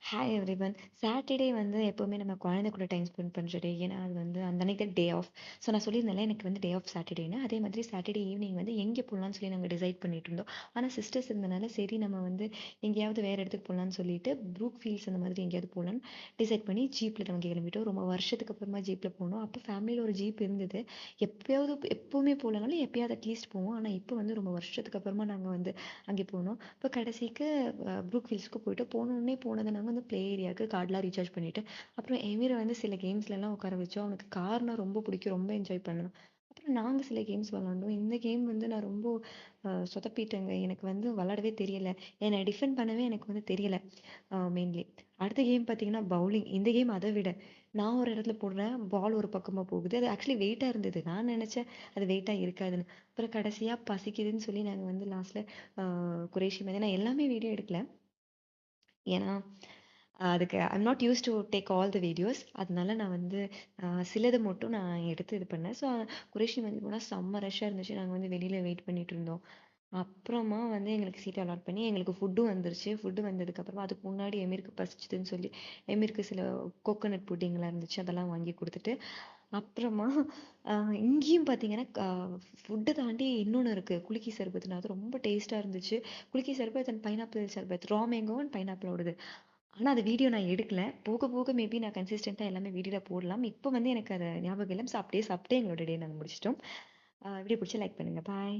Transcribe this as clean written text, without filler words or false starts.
Hi everyone. Saturday வந்து எப்பவுமே நம்ம குழந்தை கூட டைம் ஸ்பெண்ட் பண்ணுற டே. ஏன்னா அது வந்து அந்த அன்னைக்கு டே ஆஃப். ஸோ நான் சொல்லியிருந்தேன்ல எனக்கு வந்து டே ஆஃப் சாட்டர்டேன்னு. அதே மாதிரி சாட்டர்டே ஈவினிங் வந்து எங்கே போகலான்னு சொல்லி நாங்கள் டிசைட் பண்ணிட்டு இருந்தோம். ஆனால் சிஸ்டர்ஸ் இருந்தனால சரி நம்ம வந்து எங்கேயாவது வேறு இடத்துக்கு போகலான்னு சொல்லிட்டு ப்ரூக் ஃபீல்ட்ஸ் அந்த மாதிரி எங்கேயாவது போகலான்னு டிசைட் பண்ணி ஜீப்பில் நாங்கள் கிளம்பிட்டோம். ரொம்ப வருஷத்துக்கு அப்புறமா ஜீப்பில் போனோம். அப்போ ஃபேமிலியில் ஒரு ஜீப் இருந்தது. எப்போவுமே போகலனாலும் எப்பயாவது அட்லீஸ்ட் போவோம். ஆனால் இப்போ வந்து ரொம்ப வருஷத்துக்கு அப்புறமா நாங்கள் வந்து அங்கே போனோம். இப்போ கடைசிக்கு ப்ரூக் ஹில்ஸ்க்கு போயிட்டு போனது நாங்கள் வந்து ப்ளே ஏரியாவுக்கு கார்டெலாம் ரீசார்ஜ் பண்ணிவிட்டு அப்புறம் எமீரை வந்து சில கேம்ஸ்லலாம் உட்கார வச்சோம். அவனுக்கு கார்னா ரொம்ப பிடிக்கும், ரொம்ப என்ஜாய் பண்ணான். அப்புறம் நாங்கள் சில கேம்ஸ் விளாண்டோம். இந்த கேம் வந்து நான் ரொம்ப சொதப்பிட்டேங்க. எனக்கு வந்து விளாடவே தெரியலை. என்னை டிஃபெண்ட் பண்ணவே எனக்கு வந்து தெரியலை மெயின்லி. அடுத்த கேம் பார்த்தீங்கன்னா பவுலிங். இந்த கேம் அதை விட நான் ஒரு இடத்துல போடுறேன், பால் ஒரு பக்கமாக போகுது. அது ஆக்சுவலி வெயிட்டாக இருந்தது. நான் நினச்சேன் அது வெயிட்டாக இருக்காதுன்னு. அப்புறம் கடைசியாக பசிக்குதுன்னு சொல்லி நாங்கள் வந்து லாஸ்ட்டில் குரேஷி மாதிரி நான் எல்லாமே வீடியோ எடுக்கல. ஏன்னா அதுக்கு I'm not use to take all the videos. அதனால நான் வந்து சிலது மட்டும் நான் எடுத்து இது பண்ணேன். ஸோ குரேஷி மந்தி போனால் செம்ம ரஷ்ஷாக இருந்துச்சு. நாங்கள் வந்து வெளியில் வெயிட் பண்ணிட்டு இருந்தோம். அப்புறமா வந்து எங்களுக்கு சீட் அலாட் பண்ணி எங்களுக்கு ஃபுட்டும் வந்துருச்சு. ஃபுட்டு வந்ததுக்கப்புறமா அதுக்கு முன்னாடி எமீருக்கு பசிச்சுதுன்னு சொல்லி எமீருக்கு சில கோகோனட் புட்டிங்லாம் இருந்துச்சு, அதெல்லாம் வாங்கி கொடுத்துட்டு அப்புறமா இங்கேயும் பார்த்தீங்கன்னா ஃபுட்டை தாண்டி இன்னொன்று இருக்குது, குலுக்கி சர்பத்துன்னு. அது ரொம்ப டேஸ்ட்டாக இருந்துச்சு. குலுக்கி சர்பத் அண்ட் பைனாப்பிள் சர்பத், ரா மேங்கோ அண்ட் பைனாப்பிளோடது. ஆனால் அது வீடியோ நான் எடுக்கல. போக போக மேபி நான் கன்சிஸ்டண்ட்டாக எல்லாமே வீடியோவில் போடலாம். இப்போ வந்து எனக்கு அது ஞாபகம் இல்லை. ஸோ அப்படியே சாப்பிட்டு எங்களோட டே நாங்கள் முடிச்சிட்டோம். வீடியோ பிடிச்சா லைக் பண்ணுங்கள். பாய்.